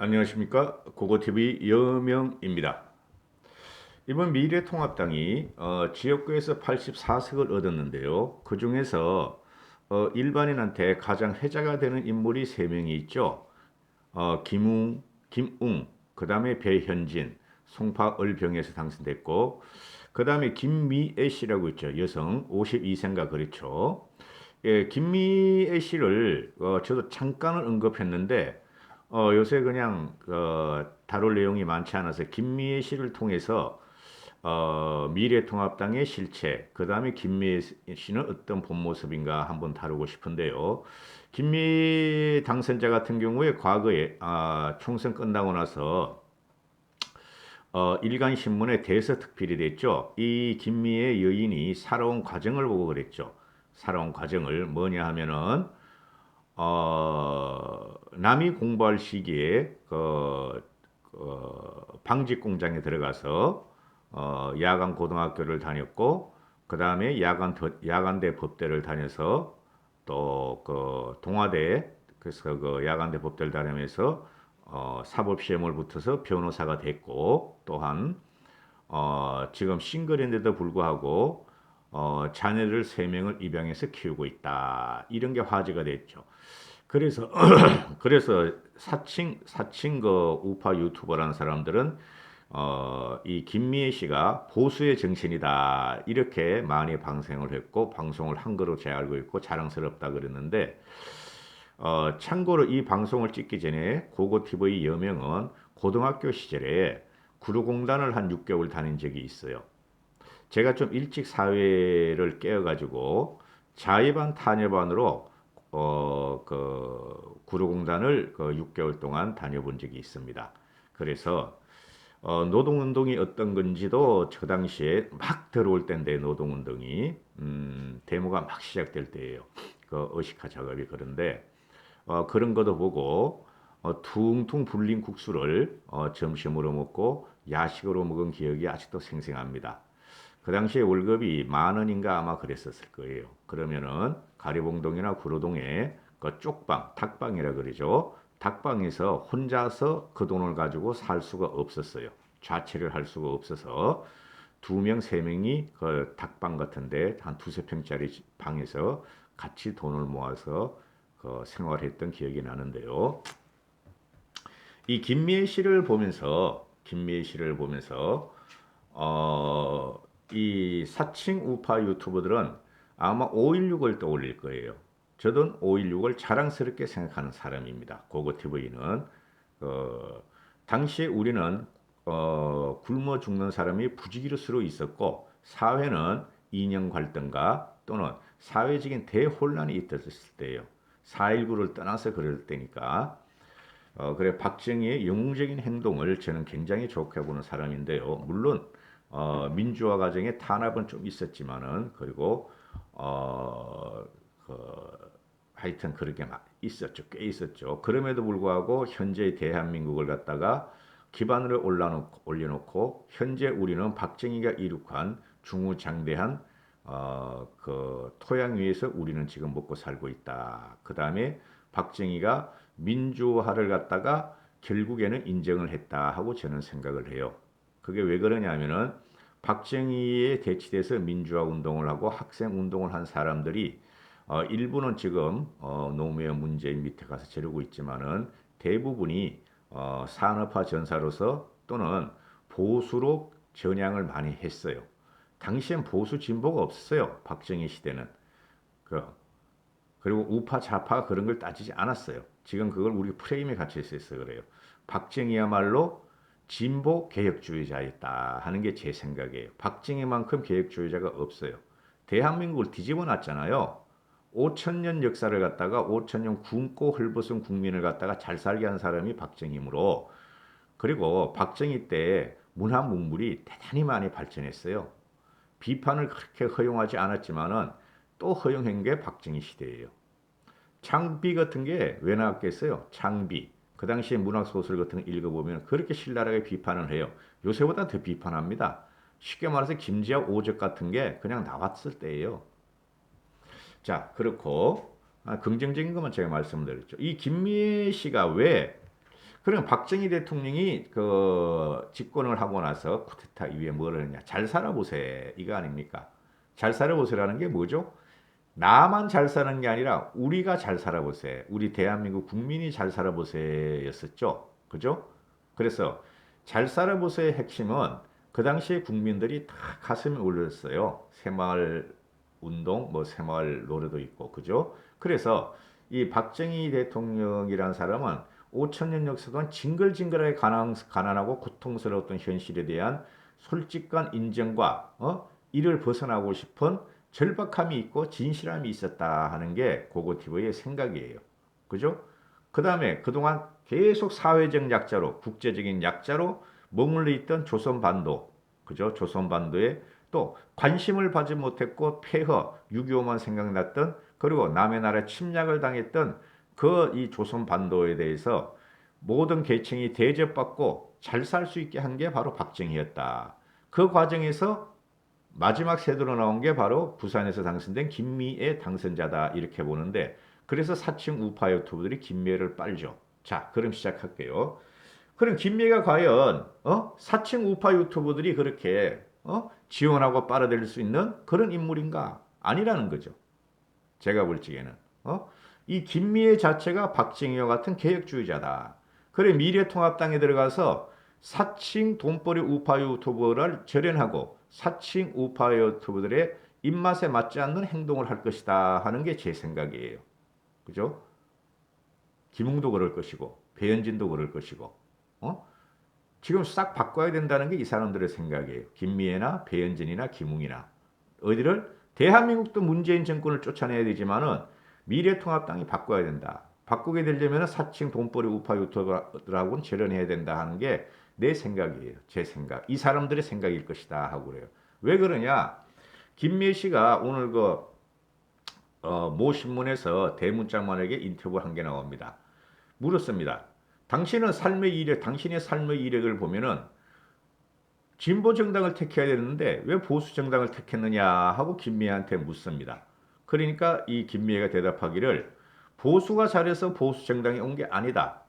안녕하십니까. 고고TV 여명입니다. 이번 미래통합당이 지역구에서 84석을 얻었는데요. 그 중에서 일반인한테 가장 회자가 되는 인물이 3명이 있죠. 김웅, 그 다음에 배현진, 송파을병에서 당선됐고, 그 다음에 김미애 씨라고 있죠. 여성 52세인가 그렇죠. 예, 김미애 씨를 저도 잠깐은 언급했는데 요새 그냥 다룰 내용이 많지 않아서 김미애 씨를 통해서 미래통합당의 실체, 그 다음에 김미애 씨는 어떤 본 모습인가 한번 다루고 싶은데요. 김미애 당선자 같은 경우에 과거에 총선 끝나고 나서 일간신문에 대서특필이 됐죠. 이 김미애 여인이 살아온 과정을 보고 그랬죠. 살아온 과정을 뭐냐 하면은 남이 공부할 시기에 방직 공장에 들어가서 야간 고등학교를 다녔고 그 다음에 야간대 법대를 다녀서 또 그 동아대 그래서 그 야간대 법대를 다니면서 사법 시험을 붙어서 변호사가 됐고 또한 지금 싱글인데도 불구하고 자녀를 3명을 입양해서 키우고 있다. 이런 게 화제가 됐죠. 그래서 그래서 사칭 그 우파 유튜버라는 사람들은 이 김미애 씨가 보수의 정신이다 이렇게 많이 방송을 했고 방송을 한 거로 제가 알고 있고 자랑스럽다 그랬는데 참고로 이 방송을 찍기 전에 고고TV 여명은 고등학교 시절에 구루공단을 한 6개월 다닌 적이 있어요. 제가 좀 일찍 사회를 깨어가지고 자의반 타녀반으로 구로공단을 그 6개월 동안 다녀본 적이 있습니다. 그래서 노동운동이 어떤 건지도 그 당시에 막 들어올 때인데 노동운동이 데모가 막 시작될 때예요. 그 어시카 작업이 그런데 그런 것도 보고 퉁퉁 불린 국수를 점심으로 먹고 야식으로 먹은 기억이 아직도 생생합니다. 그 당시에 월급이 10,000원인가 아마 그랬었을 거예요. 그러면은 가리봉동이나 구로동에 그 쪽방, 닭방이라 그러죠. 닭방에서 혼자서 그 돈을 가지고 살 수가 없었어요. 자취를 할 수가 없어서 2명, 3명이 그 닭방 같은데 한 두세 평짜리 방에서 같이 돈을 모아서 그 생활했던 기억이 나는데요. 이 김미애 씨를 보면서 이 사칭 우파 유튜버들은 아마 5.16을 떠올릴 거예요. 저도 5.16을 자랑스럽게 생각하는 사람입니다. 고고TV는 당시에 우리는 굶어 죽는 사람이 부지기수로 있었고 사회는 이념 갈등과 또는 사회적인 대혼란이 있었을 때예요. 4.19를 떠나서 그럴 때니까 그래 박정희의 영웅적인 행동을 저는 굉장히 좋게 보는 사람인데요. 물론 민주화 과정에 탄압은 좀 있었지만은 그리고 어, 그, 하여튼 그렇게 막 있었죠. 꽤 있었죠. 그럼에도 불구하고 현재 대한민국을 갖다가 기반으로 올려놓고 현재 우리는 박정희가 이룩한 중우장대한 그 토양 위에서 우리는 지금 먹고 살고 있다. 그 다음에 박정희가 민주화를 갖다가 결국에는 인정을 했다 하고 저는 생각을 해요. 그게 왜 그러냐면은 박정희에 대치돼서 민주화 운동을 하고 학생 운동을 한 사람들이 일부는 지금 노무현 문재인 밑에 가서 지르고 있지만은 대부분이 산업화 전사로서 또는 보수로 전향을 많이 했어요. 당시엔 보수 진보가 없었어요. 박정희 시대는. 그 그리고 우파 좌파 그런 걸 따지지 않았어요. 지금 그걸 우리 프레임에 갇혀 있어서 그래요. 박정희야말로 진보 개혁주의자였다 하는 게 제 생각이에요. 박정희만큼 개혁주의자가 없어요. 대한민국을 뒤집어 놨잖아요. 5천년 역사를 갖다가 5천년 굶고 헐벗은 국민을 갖다가 잘 살게 한 사람이 박정희므로 그리고 박정희 때 문화 문물이 대단히 많이 발전했어요. 비판을 그렇게 허용하지 않았지만은 또 허용한 게 박정희 시대예요. 창비 같은 게 왜 나왔겠어요? 창비. 그 당시에 문학 소설 같은 거 읽어보면 그렇게 신랄하게 비판을 해요. 요새보다 더 비판합니다. 쉽게 말해서 김지아 오적 같은 게 그냥 나왔을 때예요. 자, 그렇고 긍정적인 것만 제가 말씀드렸죠. 이 김미애 씨가 왜 그럼 박정희 대통령이 그 집권을 하고 나서 쿠데타 이후에 뭘 하느냐? 잘 살아보세. 이거 아닙니까? 잘 살아보세라는 게 뭐죠? 나만 잘 사는 게 아니라 우리가 잘 살아보세. 우리 대한민국 국민이 잘 살아보세였었죠. 그죠? 그래서 잘 살아보세의 핵심은 그 당시에 국민들이 다 가슴에 올렸어요. 새마을 운동, 뭐 새마을 노래도 있고, 그죠? 그래서 이 박정희 대통령이라는 사람은 5천 년 역사 동안 징글징글하게 가난하고 고통스러웠던 현실에 대한 솔직한 인정과 이를 벗어나고 싶은 절박함이 있고 진실함이 있었다 하는 게 고고티브의 생각이에요. 그죠? 그 다음에 그동안 계속 사회적 약자로 국제적인 약자로 머물러 있던 조선반도, 그죠? 조선반도에 또 관심을 받지 못했고 폐허, 6.25만 생각났던 그리고 남의 나라 침략을 당했던 그 이 조선반도에 대해서 모든 계층이 대접받고 잘 살 수 있게 한 게 바로 박정희였다. 그 과정에서 마지막 세도로 나온 게 바로 부산에서 당선된 김미애 당선자다 이렇게 보는데 그래서 사칭 우파 유튜브들이 김미애를 빨죠. 자, 그럼 시작할게요. 그럼 김미애가 과연 사칭 우파 유튜버들이 그렇게 지원하고 빨아들일 수 있는 그런 인물인가? 아니라는 거죠. 제가 볼 적에는 이 김미애 자체가 박정희와 같은 개혁주의자다. 그래 미래통합당에 들어가서 사칭 돈벌이 우파 유튜버를 절연하고 사칭 우파 유튜버들의 입맛에 맞지 않는 행동을 할 것이다 하는 게 제 생각이에요. 그죠? 김웅도 그럴 것이고 배현진도 그럴 것이고 지금 싹 바꿔야 된다는 게 이 사람들의 생각이에요. 김미애나 배현진이나 김웅이나 어디를 대한민국도 문재인 정권을 쫓아내야 되지만은 미래통합당이 바꿔야 된다. 바꾸게 되려면 사칭 돈벌이 우파 유튜버들하고는 절연해야 된다 하는 게 내 생각이에요. 제 생각. 이 사람들의 생각일 것이다 하고 그래요. 왜 그러냐? 김미애 씨가 오늘 모 신문에서 대문짝만에게 인터뷰한 게 나옵니다. 물었습니다. 당신의 삶의 이력을 보면은 진보 정당을 택해야 되는데 왜 보수 정당을 택했느냐 하고 김미애한테 묻습니다. 그러니까 이 김미애가 대답하기를 보수가 잘해서 보수 정당이 온 게 아니다.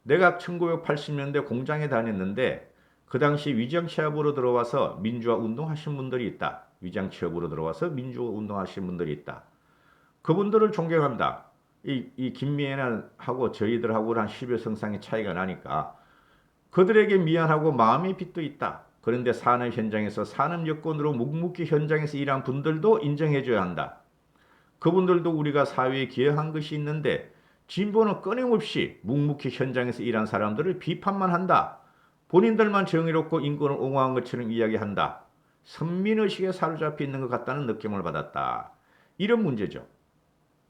내가 1980년대 공장에 다녔는데 그 당시 위장 취업으로 들어와서 민주화 운동하신 분들이 있다. 위장 취업으로 들어와서 민주화 운동하신 분들이 있다. 그분들을 존경합니다. 이 김미애는 하고 저희들하고 한 10여 성상의 차이가 나니까 그들에게 미안하고 마음의 빚도 있다. 그런데 산업 현장에서 산업 여건으로 묵묵히 현장에서 일한 분들도 인정해줘야 한다. 그분들도 우리가 사회에 기여한 것이 있는데 진보는 끊임없이 묵묵히 현장에서 일한 사람들을 비판만 한다. 본인들만 정의롭고 인권을 옹호한 것처럼 이야기한다. 선민의식에 사로잡혀 있는 것 같다는 느낌을 받았다. 이런 문제죠.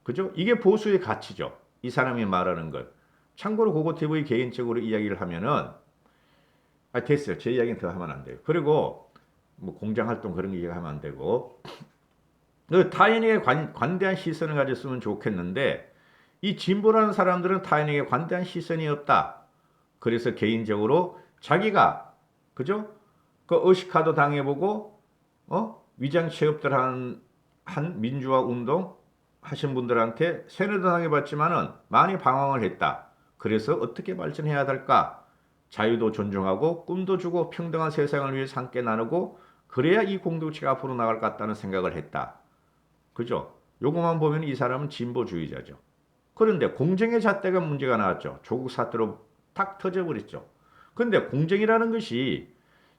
그죠? 이게 보수의 가치죠. 이 사람이 말하는 것. 참고로 고고TV 개인적으로 이야기를 하면은 됐어요. 제 이야기는 더 하면 안 돼요. 그리고 뭐 공장 활동 그런 거 하면 안 되고 타인에게 관대한 시선을 가졌으면 좋겠는데 이 진보라는 사람들은 타인에게 관대한 시선이 없다. 그래서 개인적으로 자기가 그죠? 그 의식화도 당해보고 위장 취업들 한 민주화 운동 하신 분들한테 세뇌도 당해봤지만은 많이 방황을 했다. 그래서 어떻게 발전해야 될까? 자유도 존중하고 꿈도 주고 평등한 세상을 위해서 함께 나누고 그래야 이 공동체가 앞으로 나갈 것 같다는 생각을 했다. 그죠? 요거만 보면 이 사람은 진보주의자죠. 그런데 공정의 잣대가 문제가 나왔죠. 조국 사태로 탁 터져버렸죠. 그런데 공정이라는 것이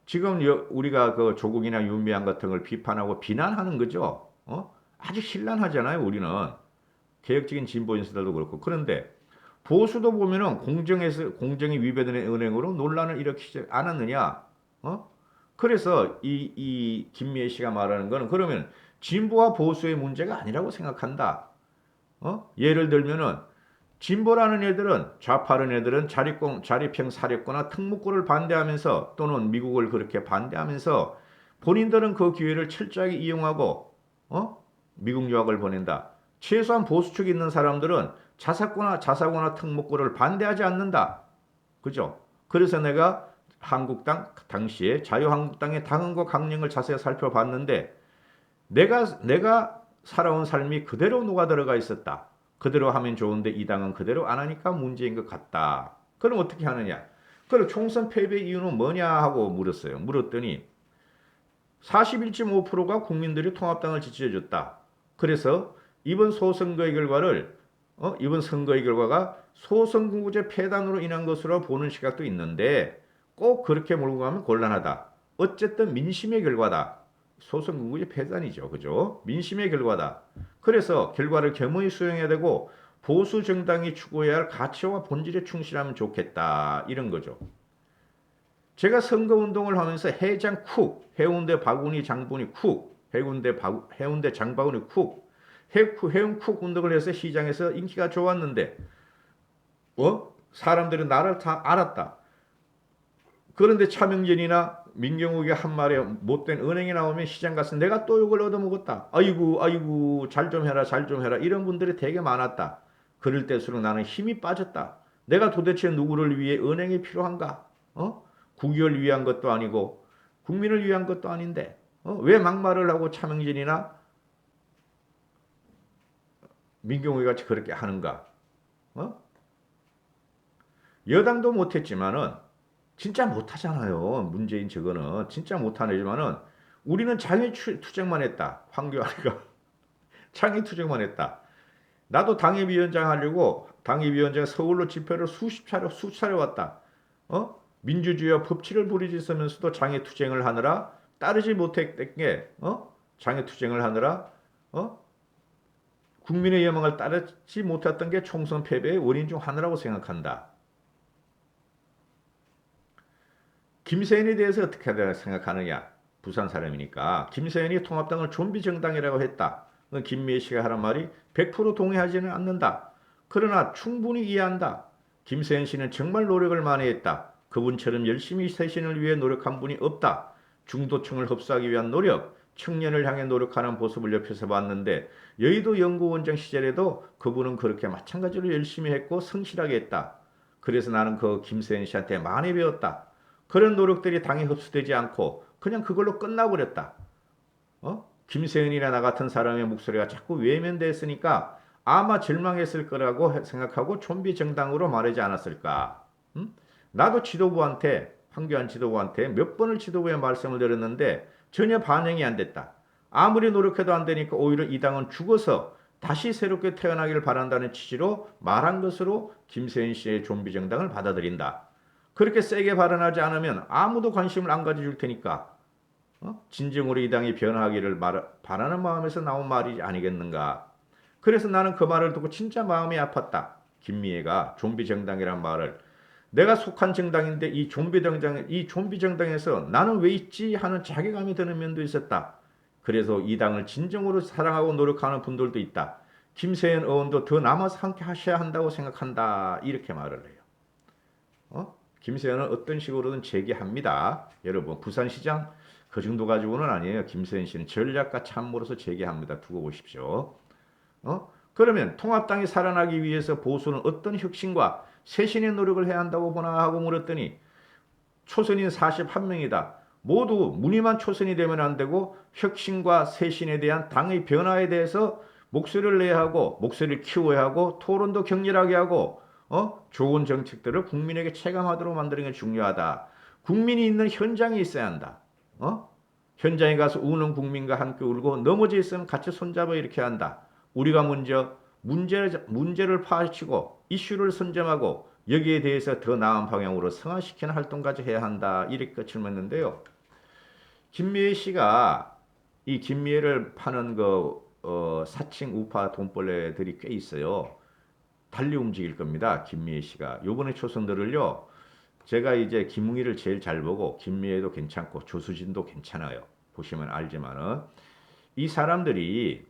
지금 우리가 그 조국이나 윤미향 같은 걸 비판하고 비난하는 거죠. 아주 신란하잖아요. 우리는 개혁적인 진보 인사들도 그렇고. 그런데 보수도 보면은 공정이 위배되는 은행으로 논란을 일으키지 않았느냐? 그래서 이 김미애 씨가 말하는 거는 그러면 진보와 보수의 문제가 아니라고 생각한다. 예를 들면은 진보라는 애들은 좌파라는 애들은 자립형 사립고나 특목고를 반대하면서 또는 미국을 그렇게 반대하면서 본인들은 그 기회를 철저하게 이용하고 미국 유학을 보낸다. 최소한 보수 쪽에 있는 사람들은 자사고나 특목고를 반대하지 않는다. 그죠? 그래서 내가 한국당 당시에 자유한국당의 당헌과 강령을 자세히 살펴봤는데 내가 살아온 삶이 그대로 녹아 들어가 있었다. 그대로 하면 좋은데 이 당은 그대로 안 하니까 문제인 것 같다. 그럼 어떻게 하느냐? 그럼 총선 패배 이유는 뭐냐 하고 물었어요. 물었더니 41.5%가 국민들이 통합당을 지지해줬다. 그래서 이번 소선거의 결과를 이번 선거의 결과가 소선거구제 폐단으로 인한 것으로 보는 시각도 있는데 꼭 그렇게 몰고 가면 곤란하다. 어쨌든 민심의 결과다. 소선거구제 폐단이죠. 그죠? 민심의 결과다. 그래서 결과를 겸허히 수용해야 되고 보수 정당이 추구해야 할 가치와 본질에 충실하면 좋겠다. 이런 거죠. 제가 선거운동을 하면서 해장 쿡, 해운대 바구니 장군이 쿡, 해운대 장바구니 쿡, 해운 쿡 운동을 해서 시장에서 인기가 좋았는데, 사람들은 나를 다 알았다. 그런데 차명진이나 민경욱이 한 말에 못된 은행에 나오면 시장 가서 내가 또 욕을 얻어먹었다. 아이고, 아이고, 잘 좀 해라, 잘 좀 해라. 이런 분들이 되게 많았다. 그럴 때수록 나는 힘이 빠졌다. 내가 도대체 누구를 위해 은행이 필요한가? 국익을 위한 것도 아니고 국민을 위한 것도 아닌데 왜 막말을 하고 차명진이나 민경욱이 같이 그렇게 하는가? 여당도 못했지만은 진짜 못하잖아요. 문재인 저거는 진짜 못하지만은 우리는 장애 투쟁만 했다. 황교안이가 장애 투쟁만 했다. 나도 당협위원장 하려고 당협위원장 서울로 집회를 수차례 왔다. 민주주의와 법치를 부르짖으면서도 장애 투쟁을 하느라 따르지 못했던 게 장애 투쟁을 하느라 국민의 여망을 따르지 못했던 게 총선 패배의 원인 중 하나라고 생각한다. 김세연에 대해서 어떻게 생각하느냐? 부산 사람이니까 김세연이 통합당을 좀비 정당이라고 했다. 김미애 씨가 하는 말이 100% 동의하지는 않는다. 그러나 충분히 이해한다. 김세연 씨는 정말 노력을 많이 했다. 그분처럼 열심히 새신을 위해 노력한 분이 없다. 중도층을 흡수하기 위한 노력, 청년을 향해 노력하는 모습을 옆에서 봤는데 여의도 연구원장 시절에도 그분은 그렇게 마찬가지로 열심히 했고 성실하게 했다. 그래서 나는 그 김세연 씨한테 많이 배웠다. 그런 노력들이 당에 흡수되지 않고 그냥 그걸로 끝나버렸다. 김세연이나 나 같은 사람의 목소리가 자꾸 외면됐으니까 아마 절망했을 거라고 생각하고 좀비 정당으로 말하지 않았을까. 나도 지도부한테 황교안 지도부한테 몇 번을 지도부에 말씀을 드렸는데 전혀 반영이 안 됐다. 아무리 노력해도 안 되니까 오히려 이 당은 죽어서 다시 새롭게 태어나기를 바란다는 취지로 말한 것으로 김세연 씨의 좀비 정당을 받아들인다. 그렇게 세게 발언하지 않으면 아무도 관심을 안 가져줄 테니까 진정으로 이 당이 변화하기를 바라는 마음에서 나온 말이 아니겠는가. 그래서 나는 그 말을 듣고 진짜 마음이 아팠다. 김미애가 좀비 정당이란 말을 내가 속한 정당인데 이 좀비 정당에서 나는 왜 있지 하는 자괴감이 드는 면도 있었다. 그래서 이 당을 진정으로 사랑하고 노력하는 분들도 있다. 김세연 의원도 더 남아서 함께 하셔야 한다고 생각한다. 이렇게 말을 해요. 김세연은 어떤 식으로든 재개합니다. 여러분 부산시장 그 정도 가지고는 아니에요. 김세연 씨는 전략가 참모로서 재개합니다. 두고 보십시오. 그러면 통합당이 살아나기 위해서 보수는 어떤 혁신과 쇄신의 노력을 해야 한다고 보나 하고 물었더니 초선인 41명이다. 모두 무늬만 초선이 되면 안 되고 혁신과 쇄신에 대한 당의 변화에 대해서 목소리를 내야 하고 목소리를 키워야 하고 토론도 격렬하게 하고 좋은 정책들을 국민에게 체감하도록 만드는 게 중요하다. 국민이 있는 현장에 있어야 한다. 현장에 가서 우는 국민과 함께 울고 넘어져 있으면 같이 손잡아 이렇게 한다. 우리가 먼저 문제를 파헤치고 이슈를 선점하고 여기에 대해서 더 나은 방향으로 성화시키는 활동까지 해야 한다. 이렇게 끝을 맺는데요. 김미애 씨가 이 김미애를 파는 사칭 우파 돈벌레들이 꽤 있어요. 달리 움직일 겁니다. 김미애 씨가. 요번에 초선들을요. 제가 이제 김웅일을 제일 잘 보고 김미애도 괜찮고 조수진도 괜찮아요. 보시면 알지만은 이 사람들이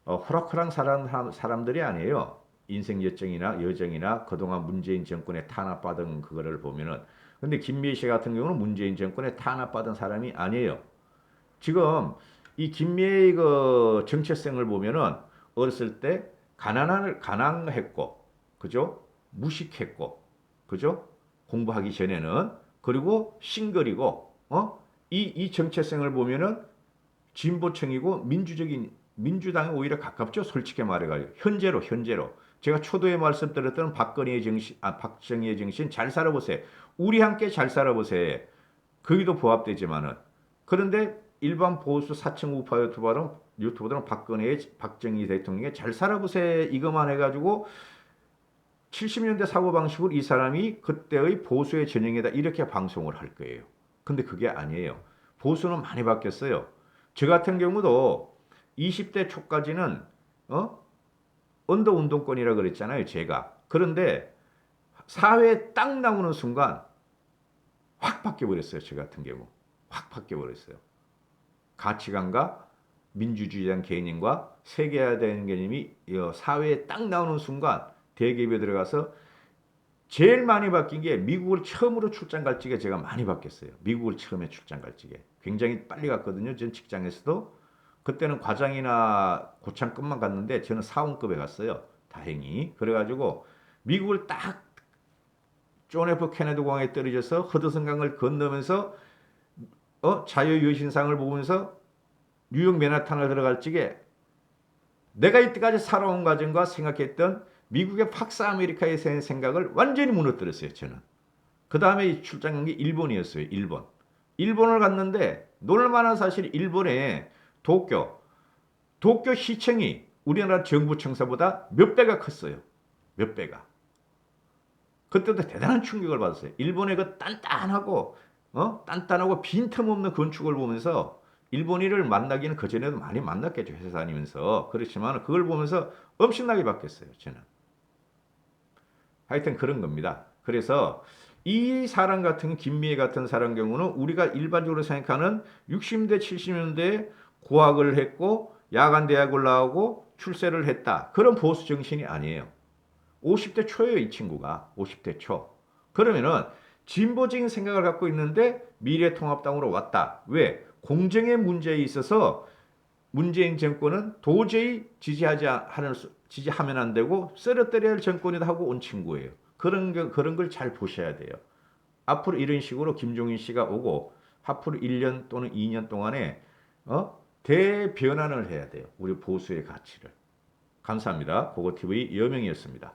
호락호락 사람들이 아니에요. 인생 여정이나 그동안 문재인 정권에 탄압받은 그거를 보면은 근데 김미애 씨 같은 경우는 문재인 정권에 탄압받은 사람이 아니에요. 지금 이 김미애의 그 정체성을 보면은 어렸을 때 가난했고, 그죠? 무식했고, 그죠? 공부하기 전에는 그리고 싱글이고, 이 정체성을 보면은 진보층이고 민주당에 오히려 가깝죠. 솔직히 말해가지고 현재로 제가 초도에 말씀드렸던 박근혜의 정신, 박정희의 정신 잘 살아보세요. 우리 함께 잘 살아보세요. 거기도 부합되지만은 그런데 일반 보수 사층 우파 유튜버들은 박정희 대통령의 잘 살아보세요 이것만 해가지고 70년대 사고방식으로 이 사람이 그때의 보수의 전형이다 이렇게 방송을 할 거예요. 근데 그게 아니에요. 보수는 많이 바뀌었어요. 저 같은 경우도 20대 초까지는 언더 운동권이라 그랬잖아요, 제가. 그런데 사회에 딱 나오는 순간 확 바뀌어 버렸어요, 저 같은 경우. 확 바뀌어 버렸어요. 가치관과 민주주의에 대한 개념과 세계화에 대한 개념이 사회에 딱 나오는 순간 대기업에 들어가서 제일 많이 바뀐 게 미국을 처음으로 출장 갈 적에 제가 많이 바뀌었어요. 미국을 처음에 출장 갈 적에. 굉장히 빨리 갔거든요. 전 직장에서도. 그때는 과장이나 고참급만 갔는데 저는 사원급에 갔어요. 다행히. 그래가지고 미국을 딱 존 F 케네디 공항에 떨어져서 허드슨강을 건너면서 자유여신상을 보면서 뉴욕 맨하탄을 들어갈 적에 내가 이때까지 살아온 과정과 생각했던 미국의 팍스 아메리카에 대한 생각을 완전히 무너뜨렸어요. 저는. 그 다음에 출장 간 게 일본이었어요. 일본. 일본을 갔는데 놀만한 사실 일본의 도쿄 시청이 우리나라 정부 청사보다 몇 배가 컸어요. 몇 배가. 그때도 대단한 충격을 받았어요. 일본의 그 단단하고 빈틈없는 건축을 보면서 일본인을 만나기는 그전에도 많이 만났겠죠. 회사 다니면서. 그렇지만 그걸 보면서 엄청나게 바뀌었어요. 저는. 하여튼 그런 겁니다. 그래서 이 사람 같은 김미애 같은 사람 경우는 우리가 일반적으로 생각하는 60년대 70년대에 고학을 했고 야간 대학을 나오고 출세를 했다. 그런 보수 정신이 아니에요. 50대 초예요, 이 친구가. 50대 초. 그러면은 진보적인 생각을 갖고 있는데 미래통합당으로 왔다. 왜? 공정의 문제에 있어서 문재인 정권은 도저히 지지하면 안 되고 쓰러뜨려야 할 정권이다 하고 온 친구예요. 그런 걸 잘 보셔야 돼요. 앞으로 이런 식으로 김종인 씨가 오고 앞으로 1년 또는 2년 동안에 대변환을 해야 돼요. 우리 보수의 가치를. 감사합니다. 고고TV 여명이었습니다.